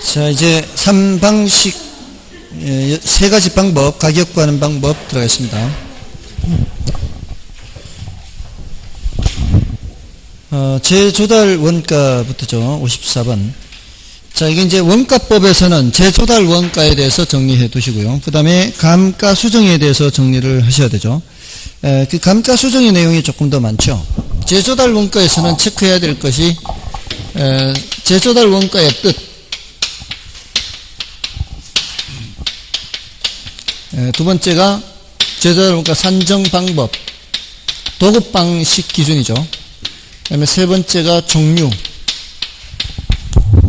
자, 이제 3방식, 세 가지 방법, 가격 구하는 방법 들어가겠습니다. 재조달 원가부터죠. 54번. 자, 이게 이제 원가법에서는 재조달 원가에 대해서 정리해 두시고요. 그 다음에 감가 수정에 대해서 정리를 하셔야 되죠. 그 감가 수정의 내용이 조금 더 많죠. 재조달 원가에서는 체크해야 될 것이, 재조달 원가의 뜻. 두 번째가 재조달 원가 산정 방법, 도급 방식 기준이죠. 그 다음에 세 번째가 종류,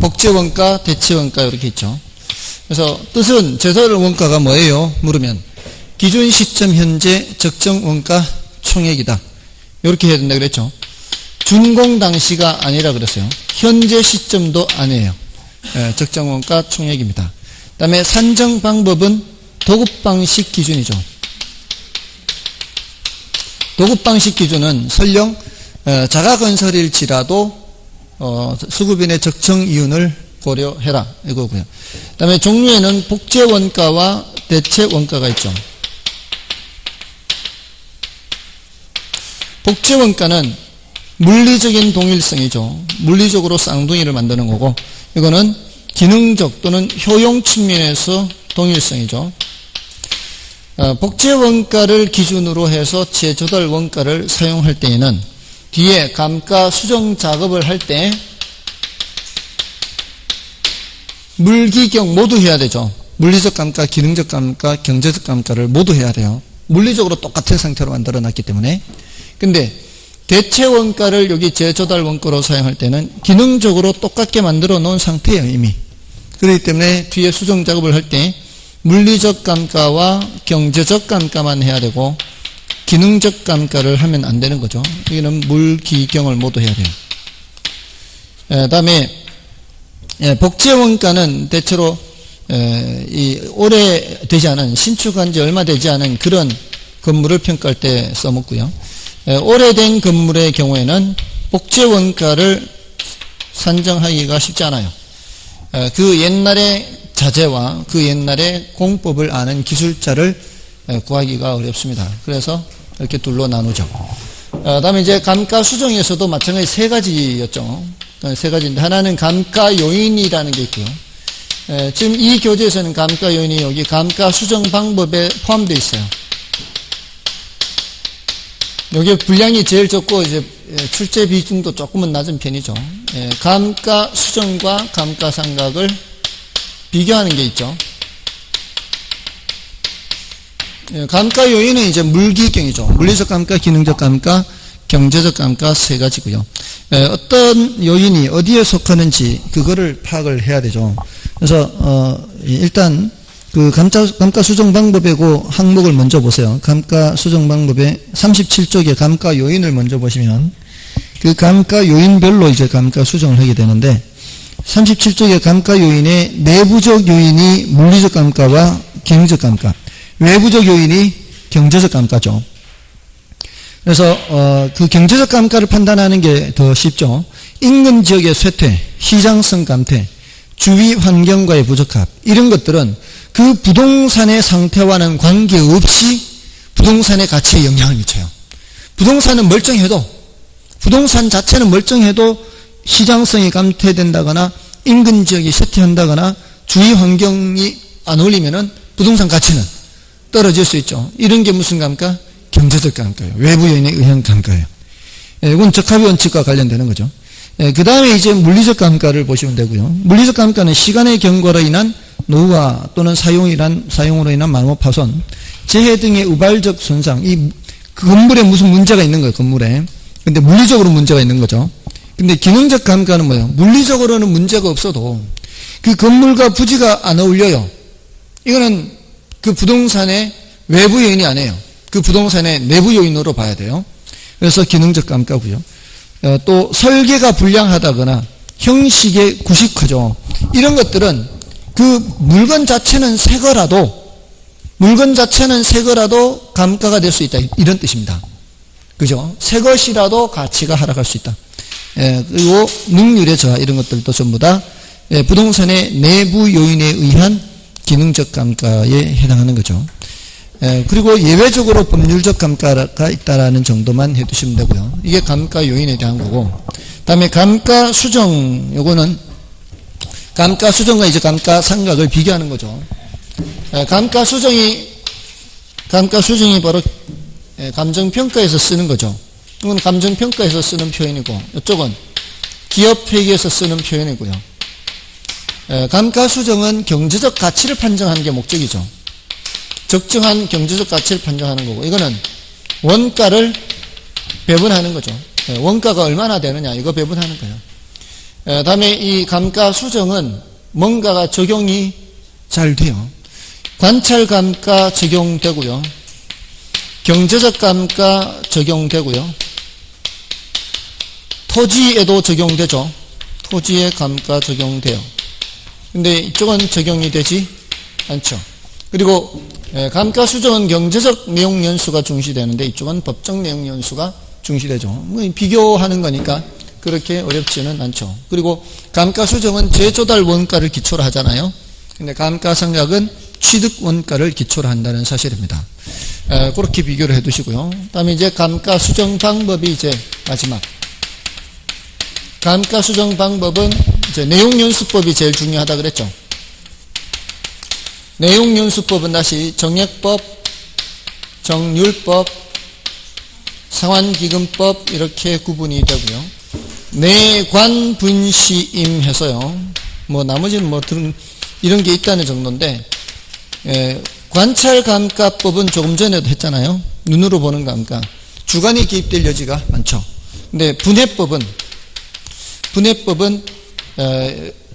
복제 원가, 대체 원가 이렇게 있죠. 그래서 뜻은 재조달 원가가 뭐예요? 물으면 기준 시점 현재 적정 원가 총액이다. 이렇게 해야 된다 그랬죠. 준공 당시가 아니라 그랬어요. 현재 시점도 아니에요. 적정 원가 총액입니다. 그 다음에 산정 방법은 도급 방식 기준이죠. 도급 방식 기준은 설령 자가건설일지라도 수급인의 적정 이윤을 고려해라 이거고요. 그 다음에 종류에는 복제 원가와 대체 원가가 있죠. 복제 원가는 물리적인 동일성이죠. 물리적으로 쌍둥이를 만드는 거고, 이거는 기능적 또는 효용 측면에서 동일성이죠. 복제 원가를 기준으로 해서 재조달 원가를 사용할 때에는 뒤에 감가 수정 작업을 할 때 물기경 모두 해야 되죠. 물리적 감가, 기능적 감가, 경제적 감가를 모두 해야 돼요. 물리적으로 똑같은 상태로 만들어 놨기 때문에. 근데 대체 원가를 여기 재조달 원가로 사용할 때는 기능적으로 똑같게 만들어 놓은 상태예요, 이미. 그렇기 때문에 뒤에 수정 작업을 할 때 물리적 감가와 경제적 감가만 해야 되고 기능적 감가를 하면 안 되는 거죠. 여기는 물기경을 모두 해야 돼요. 그 다음에 복제 원가는 대체로 오래되지 않은, 신축한 지 얼마 되지 않은 그런 건물을 평가할 때 써먹고요. 오래된 건물의 경우에는 복제 원가를 산정하기가 쉽지 않아요. 그 옛날의 자재와 그 옛날의 공법을 아는 기술자를 구하기가 어렵습니다. 그래서 이렇게 둘로 나누죠. 다음에 이제 감가 수정에서도 마찬가지 세 가지였죠. 세 가지인데, 하나는 감가 요인이라는 게 있고요. 지금 이 교재에서는 감가 요인이 여기 감가 수정 방법에 포함되어 있어요. 여기 분량이 제일 적고 이제 출제 비중도 조금은 낮은 편이죠. 감가 수정과 감가 상각을 비교하는 게 있죠. 감가 요인은 이제 물기경이죠. 물리적 감가, 기능적 감가, 경제적 감가 세 가지고요. 어떤 요인이 어디에 속하는지 그거를 파악을 해야 되죠. 그래서 일단 그 감가 수정 방법이고 항목을 먼저 보세요. 감가 수정 방법의 37쪽에 감가 요인을 먼저 보시면 그 감가 요인별로 이제 감가 수정을 하게 되는데, 37쪽의 감가 요인의 내부적 요인이 물리적 감가와 기능적 감가, 외부적 요인이 경제적 감가죠. 그래서 그 경제적 감가를 판단하는 게 더 쉽죠. 인근 지역의 쇠퇴, 시장성 감퇴, 주위 환경과의 부적합, 이런 것들은 그 부동산의 상태와는 관계없이 부동산의 가치에 영향을 미쳐요. 부동산은 멀쩡해도, 부동산 자체는 멀쩡해도 시장성이 감퇴된다거나 인근 지역이 쇠퇴한다거나 주위 환경이 안 어울리면은 부동산 가치는 떨어질 수 있죠. 이런 게 무슨 감가? 경제적 감가예요. 외부 요인에 의한 감가예요. 이건 적합의 원칙과 관련되는 거죠. 그 다음에 이제 물리적 감가를 보시면 되고요. 물리적 감가는 시간의 경과로 인한 노후화 또는 사용으로 인한 마모 파손, 재해 등의 우발적 손상, 이 건물에 무슨 문제가 있는 거예요, 건물에. 근데 물리적으로 문제가 있는 거죠. 근데 기능적 감가는 뭐예요? 물리적으로는 문제가 없어도 그 건물과 부지가 안 어울려요. 이거는 그 부동산의 외부 요인이 아니에요. 그 부동산의 내부 요인으로 봐야 돼요. 그래서 기능적 감가고요. 또 설계가 불량하다거나 형식의 구식화죠. 이런 것들은 그 물건 자체는 새 거라도 감가가 될 수 있다, 이런 뜻입니다. 그죠? 새 것이라도 가치가 하락할 수 있다. 그리고 능률의 저하, 이런 것들도 전부 다 부동산의 내부 요인에 의한 기능적 감가에 해당하는 거죠. 그리고 예외적으로 법률적 감가가 있다라는 정도만 해두시면 되고요. 이게 감가 요인에 대한 거고, 다음에 감가 수정, 요거는 감가 수정과 이제 감가 상각을 비교하는 거죠. 감가 수정이 바로 감정평가에서 쓰는 거죠. 이건 감정평가에서 쓰는 표현이고, 이쪽은 기업회계에서 쓰는 표현이고요. 감가 수정은 경제적 가치를 판정하는 게 목적이죠. 적정한 경제적 가치를 판정하는 거고, 이거는 원가를 배분하는 거죠. 원가가 얼마나 되느냐, 이거 배분하는 거예요. 다음에 이 감가 수정은 뭔가가 적용이 잘 돼요. 관찰 감가 적용되고요. 경제적 감가 적용되고요. 토지에도 적용되죠. 토지의 감가 적용돼요. 근데 이쪽은 적용이 되지 않죠. 그리고 감가 수정은 경제적 내용 연수가 중시되는데 이쪽은 법적 내용 연수가 중시되죠. 뭐 비교하는 거니까 그렇게 어렵지는 않죠. 그리고 감가 수정은 재조달 원가를 기초로 하잖아요. 근데 감가 상각은 취득 원가를 기초로 한다는 사실입니다. 그렇게 비교를 해 두시고요. 다음에 이제 감가 수정 방법이 이제 마지막. 감가 수정 방법은 이제 내용 연수법이 제일 중요하다 그랬죠. 내용 연수법은 다시 정액법, 정률법, 상환기금법 이렇게 구분이 되고요. 내관 분시임 해서요. 뭐 나머지는 뭐 이런 게 있다는 정도인데, 관찰감가법은 조금 전에도 했잖아요. 눈으로 보는 감가. 주관이 개입될 여지가 많죠. 근데 분해법은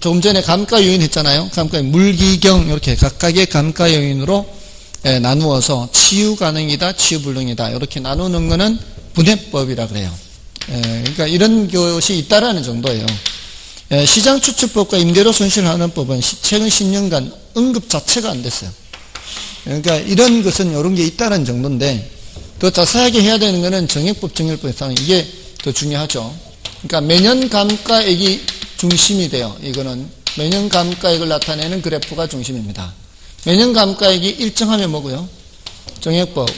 조금 전에 감가 요인 했잖아요. 감가 물기경 이렇게 각각의 감가 요인으로 나누어서 치유 가능이다, 치유 불능이다 이렇게 나누는 거는 분해법이라 그래요. 그러니까 이런 것이 있다라는 정도예요. 시장추출법과 임대료 손실환원법은 최근 10년간 언급 자체가 안 됐어요. 그러니까 이런 것은 이런 게 있다는 정도인데, 더 자세하게 해야 되는 것은 정액법, 정률법에서는 이게 더 중요하죠. 그러니까 매년 감가액이 중심이 돼요. 이거는 매년 감가액을 나타내는 그래프가 중심입니다. 매년 감가액이 일정하면 뭐고요? 정액법.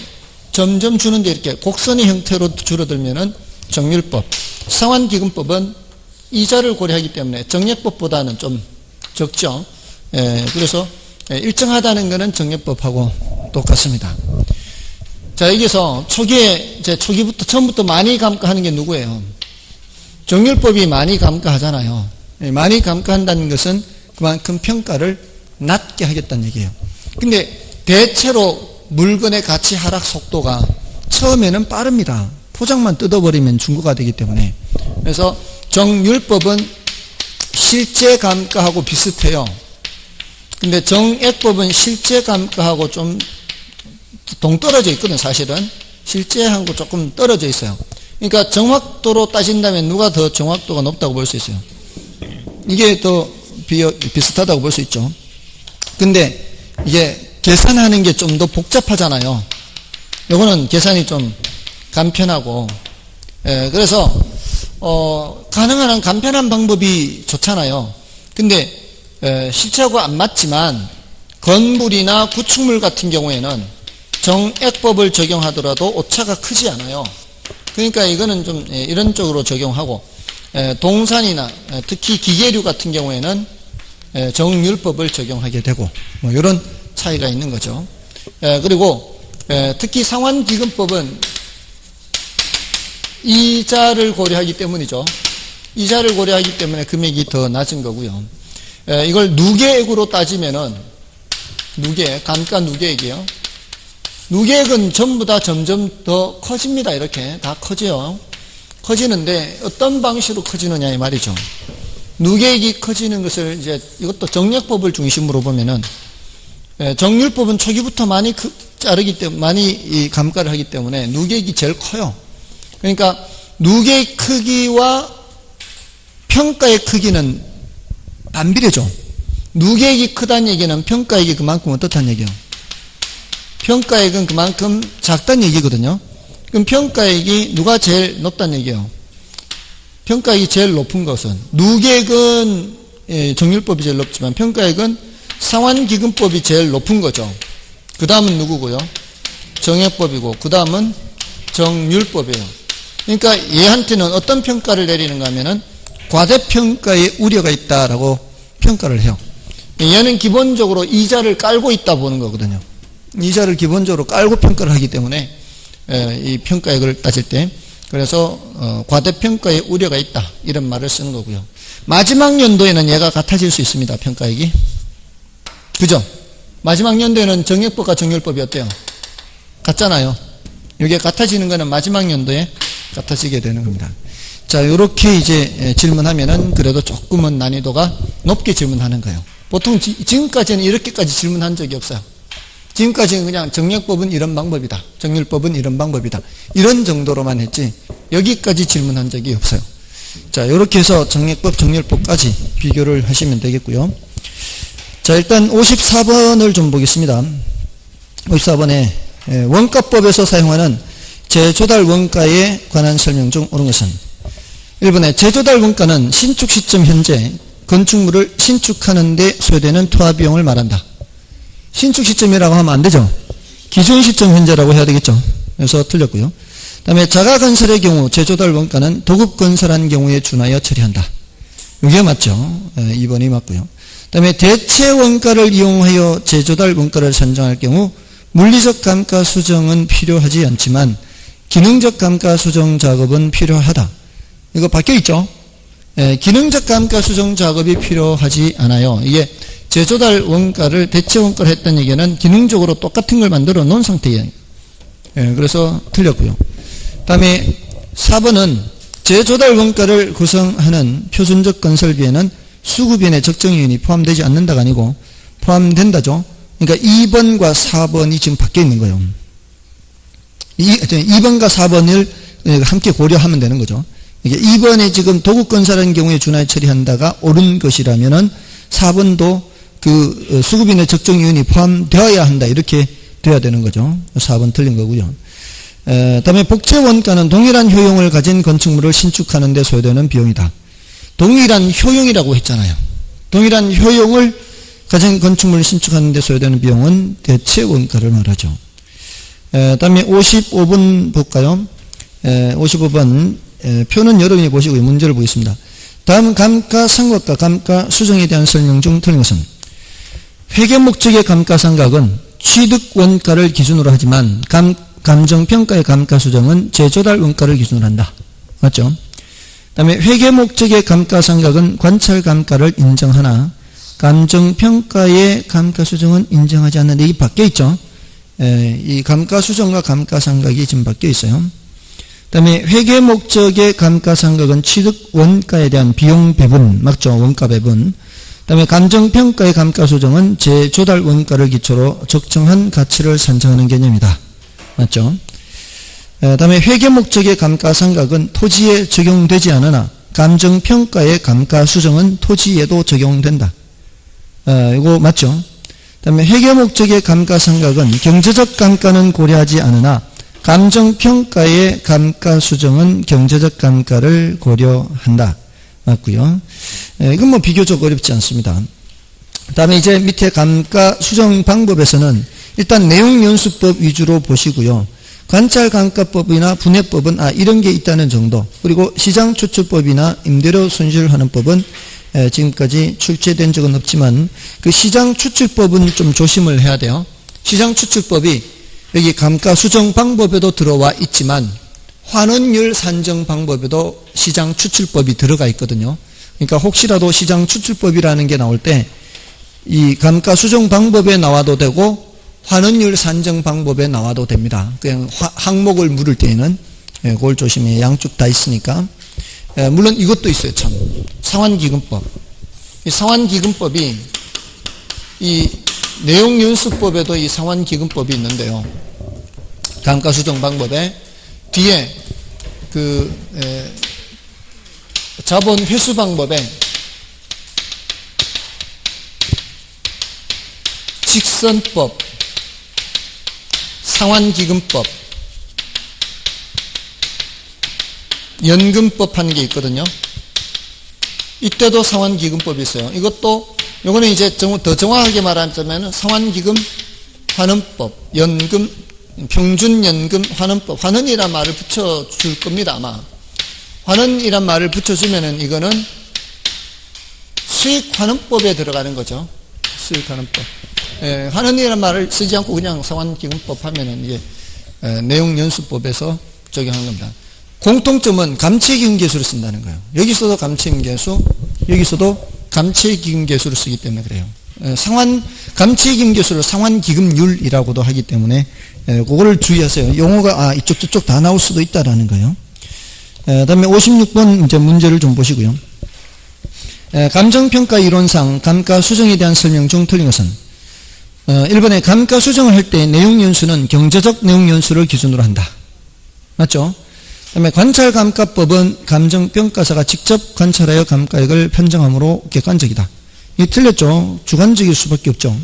점점 주는데 이렇게 곡선의 형태로 줄어들면은 정률법. 상환기금법은 이자를 고려하기 때문에 정액법보다는 좀 적죠. 그래서 일정하다는 것은 정액법하고 똑같습니다. 자, 여기서 초기부터 처음부터 많이 감가하는 게 누구예요? 정률법이 많이 감가하잖아요. 많이 감가한다는 것은 그만큼 평가를 낮게 하겠다는 얘기예요. 근데 대체로 물건의 가치 하락 속도가 처음에는 빠릅니다. 포장만 뜯어버리면 중고가 되기 때문에. 그래서 정률법은 실제 감가하고 비슷해요. 근데 정액법은 실제 감가하고 좀 동떨어져 있거든, 사실은. 실제하고 조금 떨어져 있어요. 그러니까 정확도로 따진다면 누가 더 정확도가 높다고 볼 수 있어요? 이게 더 비슷하다고 볼 수 있죠. 근데 이게 계산하는 게 좀 더 복잡하잖아요. 요거는 계산이 좀 간편하고, 그래서 가능한 한 간편한 방법이 좋잖아요. 근데 실체하고 안 맞지만 건물이나 구축물 같은 경우에는 정액법을 적용하더라도 오차가 크지 않아요. 그러니까 이거는 좀 이런 쪽으로 적용하고, 동산이나 특히 기계류 같은 경우에는 정률법을 적용하게 되고, 뭐 이런 차이가 있는 거죠. 그리고 특히 상환기금법은 이자를 고려하기 때문이죠. 이자를 고려하기 때문에 금액이 더 낮은 거고요. 이걸 누계액으로 따지면은 감가 누계액이요. 누계액은 전부 다 점점 더 커집니다. 이렇게 다 커져요. 커지는데 어떤 방식으로 커지느냐 이 말이죠. 누계액이 커지는 것을 이제 이것도 정액법을 중심으로 보면은, 정률법은 초기부터 많이 자르기 때문에 많이 감가를 하기 때문에 누계액이 제일 커요. 그러니까 누계액 크기와 평가의 크기는 반비례죠. 누계액이 크다는 얘기는 평가액이 그만큼 어떻다는 얘기예요? 평가액은 그만큼 작다는 얘기거든요. 그럼 평가액이 누가 제일 높다는 얘기예요? 평가액이 제일 높은 것은 누계액은 정률법이 제일 높지만 평가액은 상환기금법이 제일 높은 거죠. 그 다음은 누구고요? 정액법이고 그 다음은 정률법이에요. 그러니까 얘한테는 어떤 평가를 내리는가 하면은 과대평가의 우려가 있다라고 평가를 해요. 얘는 기본적으로 이자를 깔고 있다 보는 거거든요. 이자를 기본적으로 깔고 평가를 하기 때문에 이 평가액을 따질 때 그래서 과대평가의 우려가 있다 이런 말을 쓰는 거고요. 마지막 연도에는 얘가 같아질 수 있습니다. 평가액이. 그죠? 마지막 연도에는 정액법과 정률법이 어때요? 같잖아요. 이게 같아지는 거는 마지막 연도에 같아지게 되는 겁니다. 자, 이렇게 이제 질문하면은 그래도 조금은 난이도가 높게 질문하는 거예요. 보통 지금까지는 이렇게까지 질문한 적이 없어요. 지금까지는 그냥 정액법은 이런 방법이다. 정률법은 이런 방법이다. 이런 정도로만 했지 여기까지 질문한 적이 없어요. 자, 이렇게 해서 정액법, 정률법까지 비교를 하시면 되겠고요. 자, 일단 54번을 좀 보겠습니다. 54번에 원가법에서 사용하는 재조달 원가에 관한 설명 중 옳은 것은 1번에 재조달 원가는 신축 시점 현재 건축물을 신축하는 데 소요되는 투하비용을 말한다. 신축 시점이라고 하면 안 되죠. 기존 시점 현재라고 해야 되겠죠. 그래서 틀렸고요. 그 다음에 자가건설의 경우 재조달 원가는 도급건설한 경우에 준하여 처리한다. 이게 맞죠. 2번이 맞고요. 그 다음에 대체 원가를 이용하여 재조달 원가를 산정할 경우 물리적 감가 수정은 필요하지 않지만 기능적 감가 수정 작업은 필요하다. 이거 바뀌어 있죠. 기능적 감가 수정 작업이 필요하지 않아요. 이게 재조달 원가를 대체 원가를 했다는 얘기는 기능적으로 똑같은 걸 만들어 놓은 상태예요. 그래서 틀렸고요. 그 다음에 4번은 재조달 원가를 구성하는 표준적 건설비에는 수급인의 적정요인이 포함되지 않는다가 아니고 포함된다죠. 그러니까 2번과 4번이 지금 바뀌어 있는 거예요. 2번과 4번을 함께 고려하면 되는 거죠. 이게 2번에 지금 도급건설한 경우에 준하여 처리한다가 옳은 것이라면은 4번도 그 수급인의 적정요인이 포함되어야 한다. 이렇게 돼야 되는 거죠. 4번 틀린 거고요. 다음에 복제원가는 동일한 효용을 가진 건축물을 신축하는 데 소요되는 비용이다. 동일한 효용이라고 했잖아요. 동일한 효용을 가진 건축물을 신축하는 데 소요되는 비용은 대체 원가를 말하죠. 다음에 55번 볼까요? 55번 표는 여러분이 보시고 문제를 보겠습니다. 다음 감가상각과 감가수정에 대한 설명 중 틀린 것은 회계 목적의 감가상각은 취득 원가를 기준으로 하지만 감정평가의 감가수정은 재조달 원가를 기준으로 한다. 맞죠? 그 다음에 회계 목적의 감가상각은 관찰 감가를 인정하나 감정평가의 감가수정은 인정하지 않는데 이게 바뀌어 있죠. 이 감가수정과 감가상각이 지금 바뀌어 있어요. 그 다음에 회계 목적의 감가상각은 취득 원가에 대한 비용 배분, 맞죠? 원가 배분. 그 다음에 감정평가의 감가수정은 재조달 원가를 기초로 적정한 가치를 산정하는 개념이다. 맞죠? 그 다음에 회계 목적의 감가상각은 토지에 적용되지 않으나 감정평가의 감가수정은 토지에도 적용된다. 이거 맞죠? 그 다음에 회계 목적의 감가상각은 경제적 감가는 고려하지 않으나 감정평가의 감가수정은 경제적 감가를 고려한다. 맞고요. 이건 뭐 비교적 어렵지 않습니다. 그 다음에 이제 밑에 감가수정 방법에서는 일단 내용연수법 위주로 보시고요. 관찰감가법이나 분해법은 이런 게 있다는 정도, 그리고 시장추출법이나 임대료 손실환원법은 지금까지 출제된 적은 없지만 그 시장추출법은 좀 조심을 해야 돼요. 시장추출법이 여기 감가수정 방법에도 들어와 있지만 환원율 산정 방법에도 시장추출법이 들어가 있거든요. 그러니까 혹시라도 시장추출법이라는 게 나올 때 이 감가수정 방법에 나와도 되고 환원율 산정 방법에 나와도 됩니다. 그냥 항목을 물을 때에는 그걸 조심해. 양쪽 다 있으니까. 물론 이것도 있어요. 참 상환기금법. 이 상환기금법이 이 내용연수법에도 이 상환기금법이 있는데요. 감가수정 방법에 뒤에 그 자본 회수 방법에 직선법, 상환기금법, 연금법 하는 게 있거든요. 이때도 상환기금법이 있어요. 요거는 이제 더 정확하게 말하자면 상환기금 환원법, 연금, 평준연금 환원법, 환원이란 말을 붙여줄 겁니다, 아마. 환원이란 말을 붙여주면은 이거는 수익환원법에 들어가는 거죠. 수익환원법. 환원이란 말을 쓰지 않고 그냥 상환기금법 하면은 이게 내용연수법에서 적용한 겁니다. 공통점은 감채기금계수를 쓴다는 거예요. 여기서도 감채기금계수, 여기서도 감채기금계수를 쓰기 때문에 그래요. 감채기금계수를 상환기금률이라고도 하기 때문에 그거를 주의하세요. 용어가 이쪽 저쪽 다 나올 수도 있다라는 거예요. 다음에 56번 이제 문제를 좀 보시고요. 감정평가 이론상 감가 수정에 대한 설명 중 틀린 것은 1번에 감가 수정을 할 때 내용연수는 경제적 내용연수를 기준으로 한다. 맞죠? 그다음에 관찰감가법은 감정평가사가 직접 관찰하여 감가액을 편정함으로 객관적이다. 이게 틀렸죠. 주관적일 수밖에 없죠.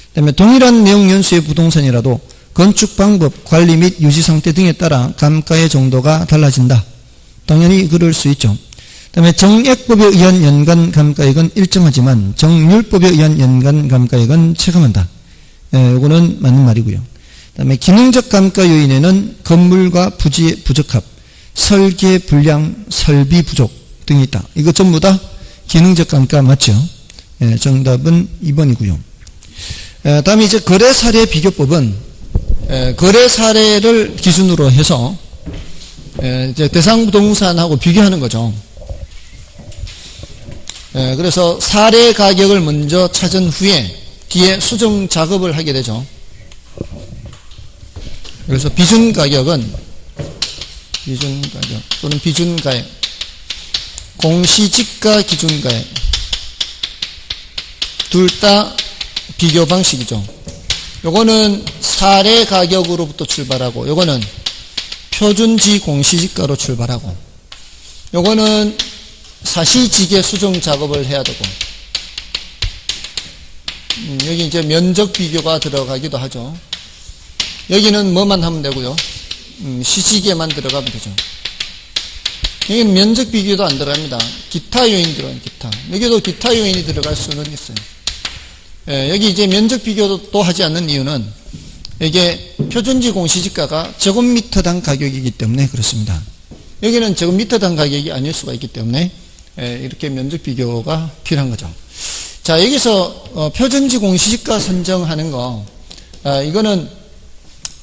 그다음에 동일한 내용연수의 부동산이라도 건축 방법, 관리 및 유지 상태 등에 따라 감가의 정도가 달라진다. 당연히 그럴 수 있죠. 그다음에 정액법에 의한 연간 감가액은 일정하지만 정률법에 의한 연간 감가액은 체감한다. 이거는 맞는 말이고요. 그다음에 기능적 감가 요인에는 건물과 부지의 부적합, 설계 불량, 설비 부족 등이 있다. 이거 전부 다 기능적 감가 맞죠? 정답은 2번이고요. 다음에 이제 거래 사례 비교법은 거래 사례를 기준으로 해서 이제 대상 부동산하고 비교하는 거죠. 그래서 사례 가격을 먼저 찾은 후에 뒤에 수정 작업을 하게 되죠. 그래서 비준 가격은 또는 비준가액, 공시지가 기준가액 둘 다 비교 방식이죠. 요거는 사례 가격으로부터 출발하고 요거는 표준지 공시지가로 출발하고 요거는 사시지계 수정 작업을 해야 되고 여기 이제 면적 비교가 들어가기도 하죠. 여기는 뭐만 하면 되고요. 시지계만 들어가면 되죠. 여기는 면적 비교도 안 들어갑니다. 기타 요인 들어가요. 기타. 여기도 기타 요인이 들어갈 수는 있어요. 여기 이제 면적 비교도 또 하지 않는 이유는 이게 표준지 공시지가가 제곱미터당 가격이기 때문에 그렇습니다. 여기는 제곱미터당 가격이 아닐 수가 있기 때문에 이렇게 면적 비교가 필요한 거죠. 자, 여기서 표준지 공시지가 선정하는 거 이거는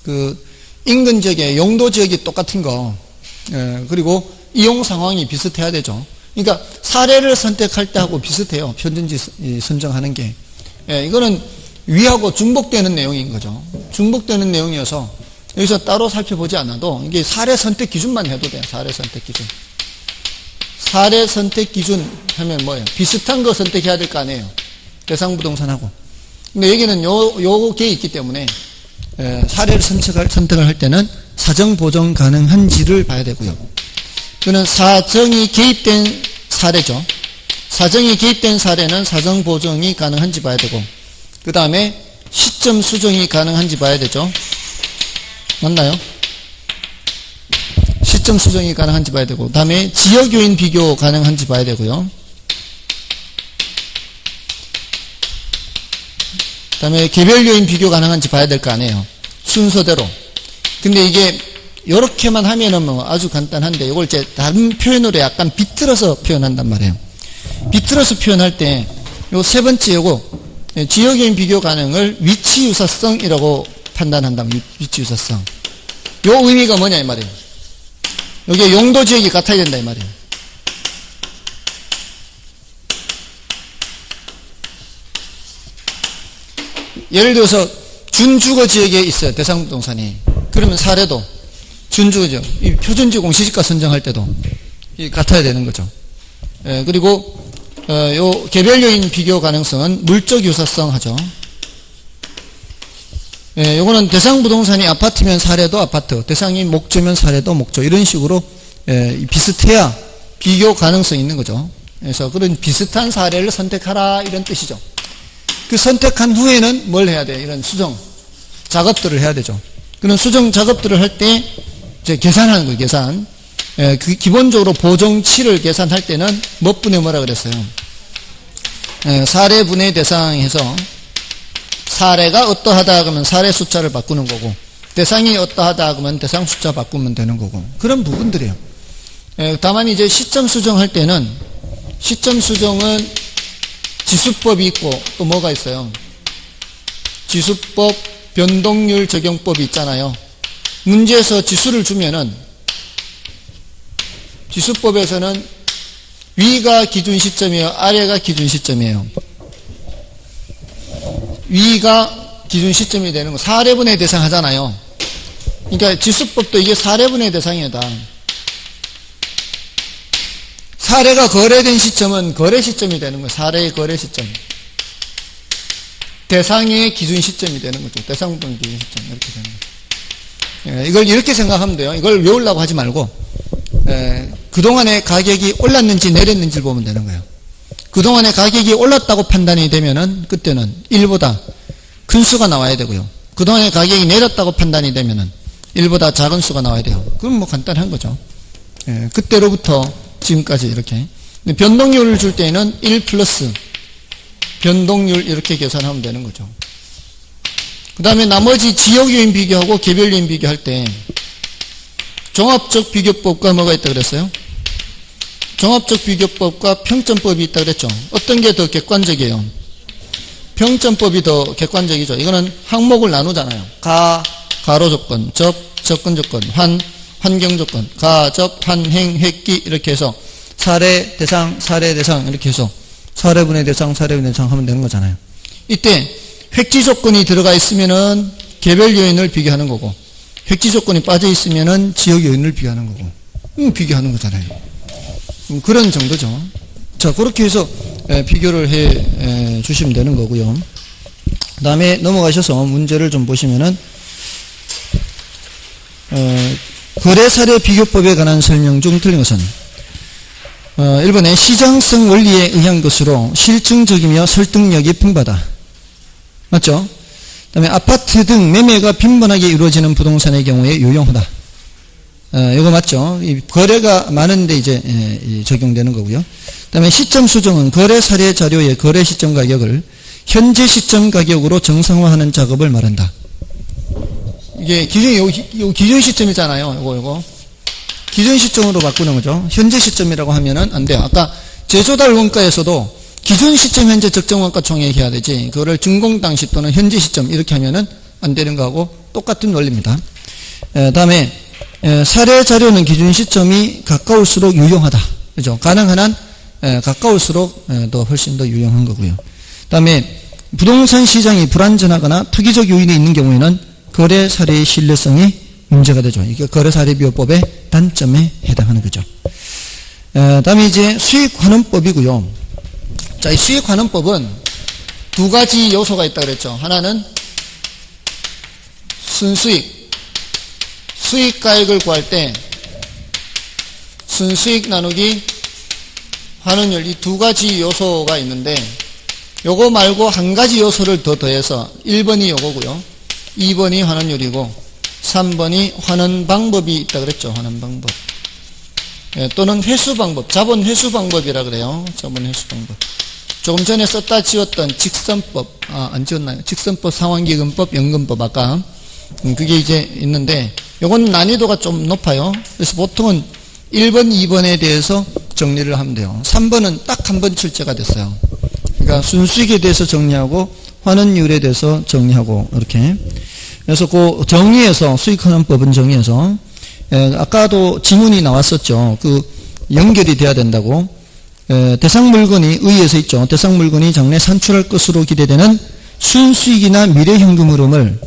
그 인근 지역의 용도 지역이 똑같은 거 그리고 이용 상황이 비슷해야 되죠. 그러니까 사례를 선택할 때하고 비슷해요. 표준지 선정하는 게. 이거는 위하고 중복되는 내용인 거죠. 중복되는 내용이어서 여기서 따로 살펴보지 않아도 이게 사례 선택 기준만 해도 돼요. 사례 선택 기준. 사례 선택 기준 하면 뭐예요? 비슷한 거 선택해야 될 거 아니에요. 대상 부동산하고. 근데 여기는 요게 있기 때문에 사례를 선택을 할 때는 사정 보정 가능한지를 봐야 되고요. 그는 사정이 개입된 사례죠. 사정이 개입된 사례는 사정 보정이 가능한지 봐야 되고 그 다음에 시점 수정이 가능한지 봐야 되죠. 맞나요? 시점 수정이 가능한지 봐야 되고 그 다음에 지역 요인 비교 가능한지 봐야 되고요. 그 다음에 개별 요인 비교 가능한지 봐야 될 거 아니에요. 순서대로. 근데 이게 이렇게만 하면은 뭐 아주 간단한데 이걸 이제 다른 표현으로 약간 비틀어서 표현한단 말이에요. 비틀어서 표현할 때 요 세 번째 요거 지역 요인 비교 가능을 위치 유사성이라고 판단한다면 위치 유사성. 요 의미가 뭐냐 이 말이에요. 여기에 용도 지역이 같아야 된다 이 말이에요. 예를 들어서 준주거 지역에 있어요. 대상 부동산이. 그러면 사례도 준주거 지역, 이 표준지 공시지가 선정할 때도 같아야 되는 거죠. 그리고 요 개별 요인 비교 가능성은 물적 유사성 하죠. 요거는 대상 부동산이 아파트면 사례도 아파트, 대상이 목조면 사례도 목조 이런 식으로 비슷해야 비교 가능성이 있는 거죠. 그래서 그런 비슷한 사례를 선택하라 이런 뜻이죠. 그 선택한 후에는 뭘 해야 돼요? 이런 수정 작업들을 해야 되죠. 그런 수정 작업들을 할 때 이제 계산하는 거예요. 계산. 기본적으로 보정치를 계산할 때는 몇분의 뭐라 그랬어요? 사례분의 대상에서 사례가 어떠하다 그러면 사례 숫자를 바꾸는 거고, 대상이 어떠하다 그러면 대상 숫자 바꾸면 되는 거고, 그런 부분들이에요. 다만 이제 시점 수정할 때는, 시점 수정은 지수법이 있고 또 뭐가 있어요? 지수법, 변동률 적용법이 있잖아요. 문제에서 지수를 주면은 지수법에서는 위가 기준 시점이에요, 아래가 기준 시점이에요? 위가 기준 시점이 되는 거, 사례분의 대상 하잖아요. 그러니까 지수법도 이게 사례분의 대상이다. 사례가 거래된 시점은 거래 시점이 되는 거예요. 사례의 거래 시점. 대상의 기준 시점이 되는 거죠. 대상분 기준 시점. 이렇게 되는 거죠. 이걸 이렇게 생각하면 돼요. 이걸 외우려고 하지 말고, 그동안에 가격이 올랐는지 내렸는지를 보면 되는 거예요. 그동안에 가격이 올랐다고 판단이 되면은, 그때는 1보다 큰 수가 나와야 되고요. 그동안에 가격이 내렸다고 판단이 되면은 1보다 작은 수가 나와야 돼요. 그럼 뭐 간단한 거죠. 그때로부터 지금까지 이렇게. 변동률을 줄 때는 1 플러스 변동률 이렇게 계산하면 되는 거죠. 그 다음에 나머지 지역 요인 비교하고 개별 요인 비교할 때 종합적 비교법과 뭐가 있다 그랬어요? 종합적 비교법과 평점법이 있다 그랬죠. 어떤 게 더 객관적이에요? 평점법이 더 객관적이죠. 이거는 항목을 나누잖아요. 가로 조건, 접근 조건, 환경 조건, 접, 행, 획기 이렇게 해서 사례 대상 이렇게 해서 사례분의 대상 하면 되는 거잖아요. 이때 획지 조건이 들어가 있으면은 개별 요인을 비교하는 거고, 획지 조건이 빠져 있으면은 지역 요인을 비교하는 거고, 비교하는 거잖아요. 그런 정도죠. 자, 그렇게 해서 비교를 해 주시면 되는 거고요. 그 다음에 넘어가셔서 문제를 좀 보시면은 거래사례 비교법에 관한 설명 중 틀린 것은 1번에 시장성 원리에 의한 것으로 실증적이며 설득력이 풍부하다. 맞죠? 그 다음에 아파트 등 매매가 빈번하게 이루어지는 부동산의 경우에 유용하다. 이거 맞죠? 이 거래가 많은데 이제 적용되는 거고요. 그 다음에 시점 수정은 거래 사례 자료의 거래 시점 가격을 현재 시점 가격으로 정상화하는 작업을 말한다. 이게 기준 시점이잖아요. 요거. 기준 시점으로 바꾸는 거죠. 현재 시점이라고 하면은 안 돼요. 아까 제조달 원가에서도 기준 시점 현재 적정 원가 총액해야 되지. 그거를 준공당시 또는 현재 시점 이렇게 하면은 안 되는 거하고 똑같은 원리입니다. 다음에 사례 자료는 기준 시점이 가까울수록 유용하다. 그죠? 가능한 한 가까울수록 더 훨씬 더 유용한 거고요. 다음에 부동산 시장이 불안전하거나 투기적 요인이 있는 경우에는 거래 사례의 신뢰성이 문제가 되죠. 이게 거래 사례 비교법의 단점에 해당하는 거죠. 다음에 이제 수익 환원법이고요. 자, 이 수익 환원법은 두 가지 요소가 있다 그랬죠. 하나는 순수익, 수익가액을 구할 때 순수익 나누기 환원율, 이 두 가지 요소가 있는데 요거 말고 한 가지 요소를 더 더해서 1번이 요거고요. 2번이 환원율이고 3번이 환원 방법이 있다 그랬죠. 환원 방법. 또는 회수 방법, 자본 회수 방법이라 그래요. 자본 회수 방법. 조금 전에 썼다 지웠던 직선법, 안 지웠나요? 직선법, 상환기금법, 연금법 아까 그게 이제 있는데 요건 난이도가 좀 높아요. 그래서 보통은 1번, 2번에 대해서 정리를 하면 돼요. 3번은 딱 한 번 출제가 됐어요. 그러니까 순수익에 대해서 정리하고 환원율에 대해서 정리하고 이렇게. 그래서 그 정리해서 수익환원법은 정리해서 아까도 지문이 나왔었죠. 그 연결이 돼야 된다고. 대상 물건이 의에서 있죠. 대상 물건이 장래 산출할 것으로 기대되는 순수익이나 미래현금 흐름을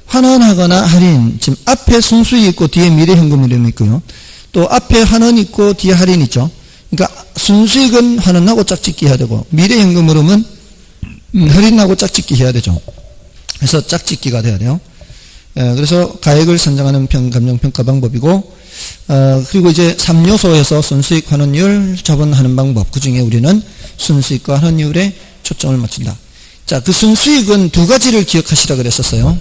환원하거나 할인, 지금 앞에 순수익 있고 뒤에 미래현금 흐름이 있고요. 또 앞에 환원 있고 뒤에 할인 있죠. 그러니까 순수익은 환원하고 짝짓기 해야 되고 미래현금 흐름은 할인하고 짝짓기 해야 되죠. 그래서 짝짓기가 돼야 돼요. 그래서 가액을 선정하는 감정평가 방법이고, 그리고 이제 3요소에서 순수익 환원율 자본하는 방법, 그 중에 우리는 순수익과 환원율에 초점을 맞춘다. 자, 그 순수익은 두 가지를 기억하시라 그랬었어요.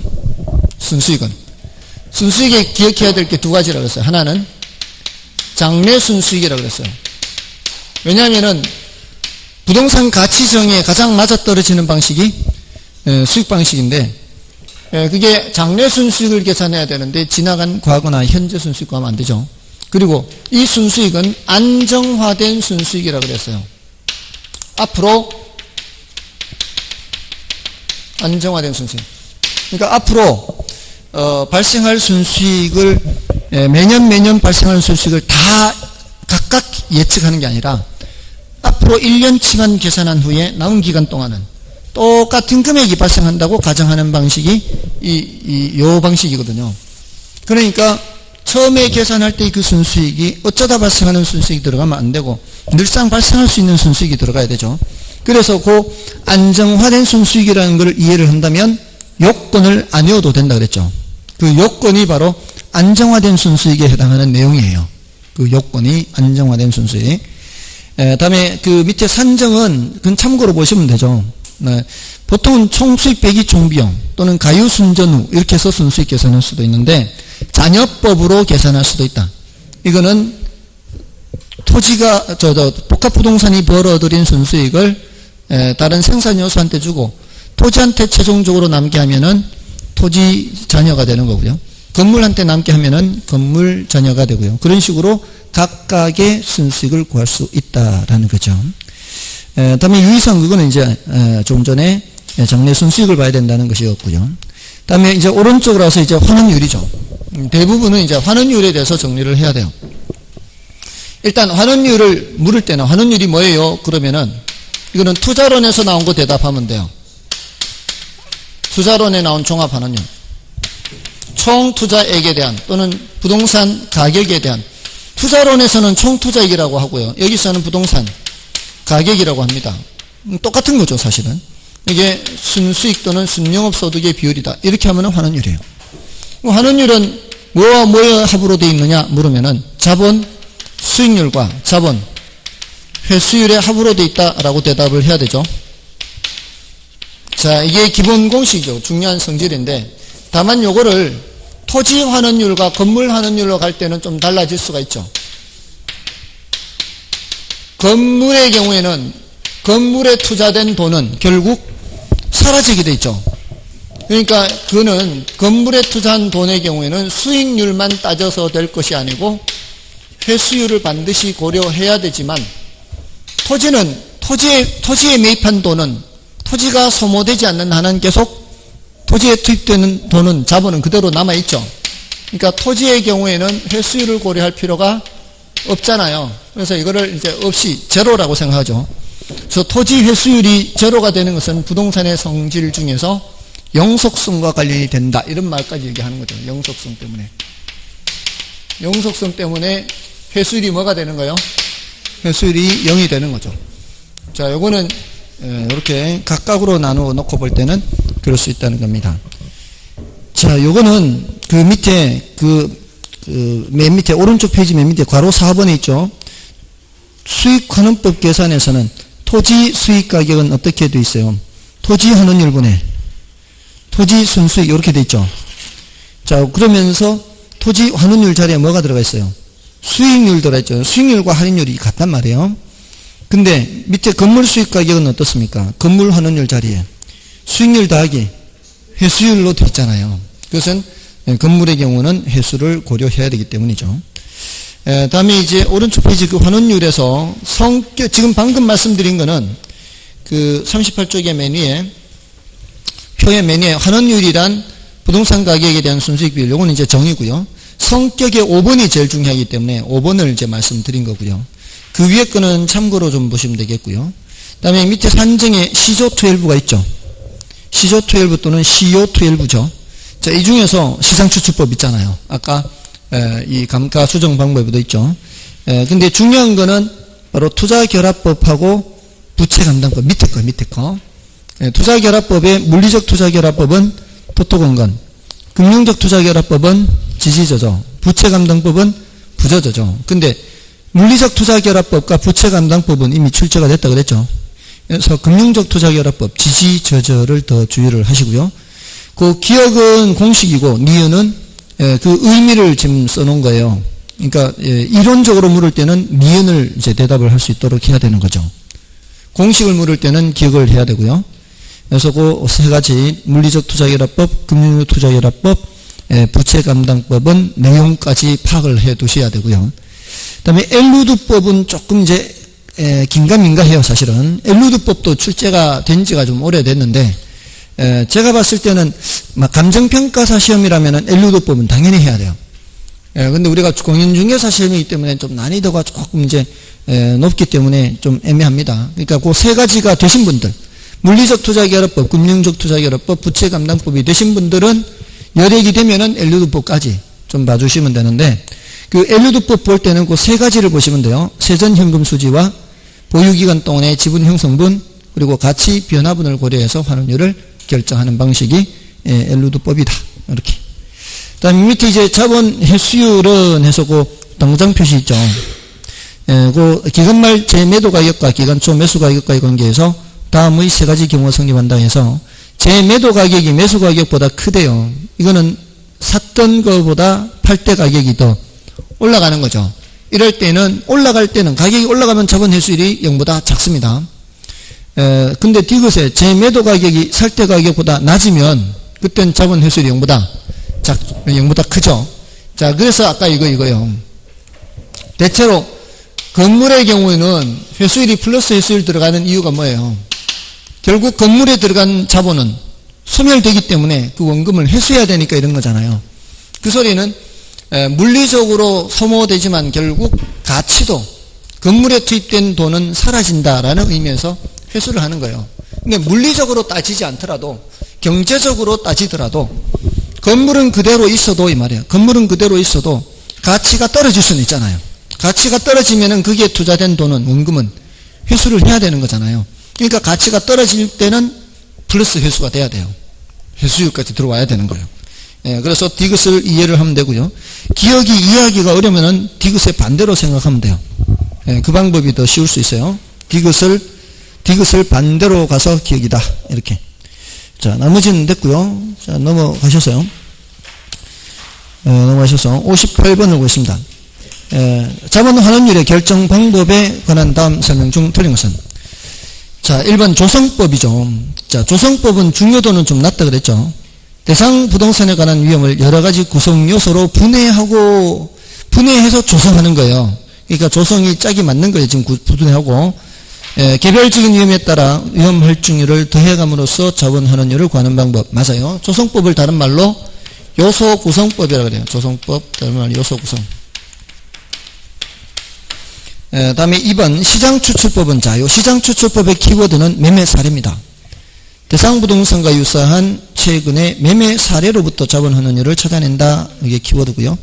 순수익에 기억해야 될 게 두 가지라고 했어요. 하나는 장래 순수익이라고 그랬어요. 왜냐하면은 부동산 가치 정의에 가장 맞아떨어지는 방식이 수익 방식인데, 그게 장래 순수익을 계산해야 되는데 지나간 과거나 현재 순수익과 하면 안 되죠. 그리고 이 순수익은 안정화된 순수익이라고 그랬어요. 앞으로 안정화된 순수익. 그러니까 앞으로 발생할 순수익을 매년 발생하는 순수익을 다 각각 예측하는 게 아니라 앞으로 1년치만 계산한 후에 남은 기간 동안은 똑같은 금액이 발생한다고 가정하는 방식이 요 방식이거든요. 그러니까 처음에 계산할 때 그 순수익이 어쩌다 발생하는 순수익이 들어가면 안 되고 늘상 발생할 수 있는 순수익이 들어가야 되죠. 그래서 그 안정화된 순수익이라는 걸 이해를 한다면 요건을 안 외워도 된다 그랬죠. 그 요건이 바로 안정화된 순수익에 해당하는 내용이에요. 그 요건이 안정화된 순수익. 다음에 그 밑에 산정은 그건 참고로 보시면 되죠. 보통은 총수익 빼기 총비용 또는 가유순전 후 이렇게 해서 순수익 계산할 수도 있는데 잔여법으로 계산할 수도 있다. 이거는 토지가 복합부동산이 벌어들인 순수익을 다른 생산요소한테 주고 토지한테 최종적으로 남게 하면은 토지 잔여가 되는 거고요. 건물한테 남게 하면은 건물 잔여가 되고요. 그런 식으로 각각의 순수익을 구할 수 있다라는 거죠. 다음에 유의사항 그거는 이제 좀 전에 장래 순수익을 봐야 된다는 것이었고요. 다음에 이제 오른쪽으로 와서 이제 환원율이죠. 대부분은 이제 환원율에 대해서 정리를 해야 돼요. 일단 환원율을 물을 때는 환원율이 뭐예요? 그러면은 이거는 투자론에서 나온 거 대답하면 돼요. 투자론에 나온 종합 환원율. 총 투자액에 대한 또는 부동산 가격에 대한 투자론에서는 총 투자액이라고 하고요. 여기서는 부동산 가격이라고 합니다. 똑같은 거죠, 사실은. 이게 순수익 또는 순영업소득의 비율이다. 이렇게 하면 환원율이에요. 환원율은 뭐와 뭐의 합으로 되어 있느냐 물으면은 자본 수익률과 자본 회수율의 합으로 되어 있다라고 대답을 해야 되죠. 자, 이게 기본 공식이죠. 중요한 성질인데 다만 요거를 토지 환원율과 건물 환원율로 갈 때는 좀 달라질 수가 있죠. 건물의 경우에는 건물에 투자된 돈은 결국 사라지게 돼 있죠. 그러니까 그거는 건물에 투자한 돈의 경우에는 수익률만 따져서 될 것이 아니고 회수율을 반드시 고려해야 되지만 토지는 토지에 매입한 돈은 토지가 소모되지 않는 한은 계속 토지에 투입되는 돈은 자본은 그대로 남아있죠. 그러니까 토지의 경우에는 회수율을 고려할 필요가 없잖아요. 그래서 이거를 이제 없이 제로라고 생각하죠. 그래서 토지 회수율이 제로가 되는 것은 부동산의 성질 중에서 영속성과 관련이 된다. 이런 말까지 얘기하는 거죠. 영속성 때문에. 영속성 때문에 회수율이 뭐가 되는 거예요? 회수율이 0이 되는 거죠. 자, 요거는 이렇게 각각으로 나누어 놓고 볼 때는 그럴 수 있다는 겁니다. 자, 요거는 그 밑에 맨 밑에 오른쪽 페이지 맨 밑에 괄호 4번에 있죠. 수익환원법 계산에서는 토지 수익 가격은 어떻게 되어 있어요? 토지 환원율분의 토지 순수익 이렇게 되어 있죠. 자, 그러면서 토지 환원율 자리에 뭐가 들어가 있어요? 수익률 들어가 있죠. 수익률과 할인율이 같단 말이에요. 근데 밑에 건물 수익 가격은 어떻습니까? 건물 환원율 자리에 수익률 더하기 회수율로 되어 있잖아요. 그것은 건물의 경우는 회수를 고려해야 되기 때문이죠. 다음에 이제 오른쪽 페이지 그 환원율에서 지금 방금 말씀드린 거는 그 38쪽의 맨 위에 표의 맨 위에 환원율이란 부동산 가격에 대한 순수익 비율, 요거는 이제 정의고요. 성격의 5번이 제일 중요하기 때문에 5번을 이제 말씀드린 거고요. 그 위에 거는 참고로 좀 보시면 되겠고요. 그 다음에 밑에 산정에 시조12가 있죠. 시조12 또는 CO12죠. 자, 이 중에서 시상추출법 있잖아요. 아까 이 감가 수정 방법에도 있죠. 근데 중요한 거는 바로 투자결합법하고 부채감당법 밑에 거. 투자결합법의 물리적 투자결합법은 토토건건, 금융적 투자결합법은 지지저조, 부채감당법은 부저저죠. 근데 물리적 투자결합법과 부채감당법은 이미 출제가 됐다 그랬죠. 그래서 금융적 투자결합법 지지저저를 더 주의를 하시고요. 그 기억은 공식이고 니은은 그 의미를 지금 써놓은 거예요. 그러니까 이론적으로 물을 때는 니은을 이제 대답을 할 수 있도록 해야 되는 거죠. 공식을 물을 때는 기억을 해야 되고요. 그래서 그 세 가지 물리적 투자결합법, 금융적 투자결합법, 부채감당법은 내용까지 파악을 해 두셔야 되고요. 그다음에 엘루드법은 조금 이제 긴가민가해요. 사실은 엘루드법도 출제가 된 지가 좀 오래됐는데 제가 봤을 때는 감정평가사 시험이라면 엘루드법은 당연히 해야 돼요. 근데 우리가 공인중개사 시험이기 때문에 좀 난이도가 조금 이제 높기 때문에 좀 애매합니다. 그러니까 그 세 가지가 되신 분들, 물리적 투자결합법, 금융적 투자결합법, 부채감당법이 되신 분들은 여력이 되면은 엘루드법까지 좀 봐주시면 되는데, 그 엘루드법 볼 때는 그 세 가지를 보시면 돼요. 세전현금수지와 보유기간 동안의 지분 형성분, 그리고 가치 변화분을 고려해서 환원율을 결정하는 방식이 엘루드법이다. 이렇게. 다음 밑에 이제 자본 회수율은 해서 그 당장 표시 있죠. 그 기간 말 재매도 가격과 기간 초 매수 가격과의 관계에서 다음의 세 가지 경우가 성립한다 해서 재매도 가격이 매수 가격보다 크대요. 이거는 샀던 것보다 팔 때 가격이 더 올라가는 거죠. 이럴 때는 올라갈 때는 가격이 올라가면 자본 회수율이 0보다 작습니다. 근데 디귿에 재매도 가격이 살 때 가격보다 낮으면 그때는 자본 회수율이 0보다 크죠. 자, 그래서 아까 이거요. 대체로 건물의 경우에는 회수율이 플러스 회수율 들어가는 이유가 뭐예요? 결국 건물에 들어간 자본은 소멸되기 때문에 그 원금을 회수해야 되니까 이런 거잖아요. 그 소리는 물리적으로 소모되지만 결국 가치도 건물에 투입된 돈은 사라진다라는 의미에서 회수를 하는 거예요. 그러니까 물리적으로 따지지 않더라도 경제적으로 따지더라도 건물은 그대로 있어도 이 말이에요. 건물은 그대로 있어도 가치가 떨어질 수는 있잖아요. 가치가 떨어지면은 거기에 투자된 돈은 원금은 회수를 해야 되는 거잖아요. 그러니까 가치가 떨어질 때는 플러스 회수가 돼야 돼요. 회수율까지 들어와야 되는 거예요. 그래서 디귿을 이해를 하면 되고요. 기억이 이해하기가 어려우면은 디귿의 반대로 생각하면 돼요. 그 방법이 더 쉬울 수 있어요. 디귿을 반대로 가서 기억이다. 이렇게. 자, 나머지는 됐고요. 자, 넘어가셔서 58번을 보겠습니다. 자본 환원율의 결정 방법에 관한 다음 설명 중 틀린 것은? 자, 1번 조성법이죠. 자, 조성법은 중요도는 좀 낮다 그랬죠. 대상 부동산에 관한 위험을 여러 가지 구성 요소로 분해해서 조성하는 거예요. 그러니까 조성이 짝이 맞는 거예요. 지금 분해하고. 개별적인 위험에 따라 위험 할증률을 더해감으로써 자본 환원율을 구하는 방법. 맞아요. 조성법을 다른 말로 요소 구성법이라고 그래요. 조성법, 다른 말로 요소 구성. 다음에 2번 시장 추출법은, 자, 요 시장 추출법의 키워드는 매매 사례입니다. 대상 부동산과 유사한 최근의 매매 사례로부터 자본 환원율을 찾아낸다. 이게 키워드고요.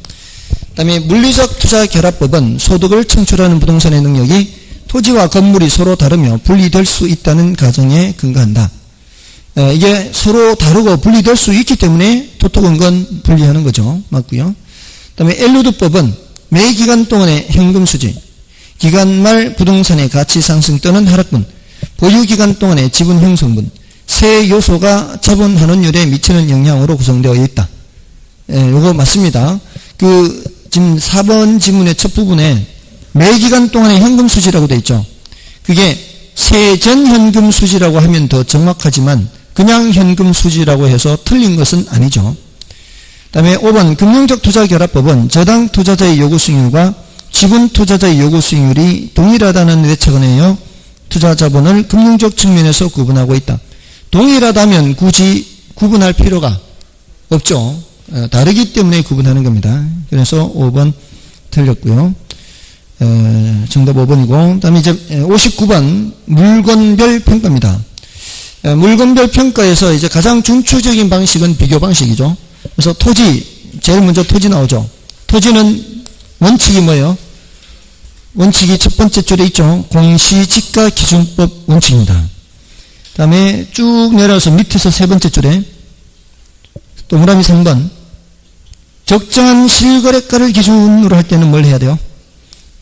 다음에 물리적 투자 결합법은 소득을 창출하는 부동산의 능력이 토지와 건물이 서로 다르며 분리될 수 있다는 가정에 근거한다. 이게 서로 다르고 분리될 수 있기 때문에 토토건건 분리하는 거죠. 맞고요. 그다음에 엘루드법은 매 기간 동안의 현금 수지, 기간 말 부동산의 가치 상승 또는 하락분, 보유 기간 동안의 지분 형성분, 세 요소가 자본 환원율에 미치는 영향으로 구성되어 있다. 요거 맞습니다. 지금 4번 지문의 첫 부분에 매 기간 동안의 현금 수지라고 되어 있죠. 그게 세전 현금 수지라고 하면 더 정확하지만 그냥 현금 수지라고 해서 틀린 것은 아니죠. 그 다음에 5번 금융적 투자결합법은 저당 투자자의 요구 수익률과 지분 투자자의 요구 수익률이 동일하다는 데 착안하여 투자 자본을 금융적 측면에서 구분하고 있다. 동일하다면 굳이 구분할 필요가 없죠. 다르기 때문에 구분하는 겁니다. 그래서 5번 틀렸고요. 정답 5번이고, 그 다음에 이제 59번 물건별 평가입니다. 물건별 평가에서 이제 가장 중추적인 방식은 비교 방식이죠. 그래서 토지, 제일 먼저 토지 나오죠. 토지는 원칙이 뭐예요? 원칙이 첫 번째 줄에 있죠. 공시지가기준법 원칙입니다. 그 다음에 쭉 내려와서 밑에서 세 번째 줄에 동그라미 3번 적정한 실거래가를 기준으로 할 때는 뭘 해야 돼요?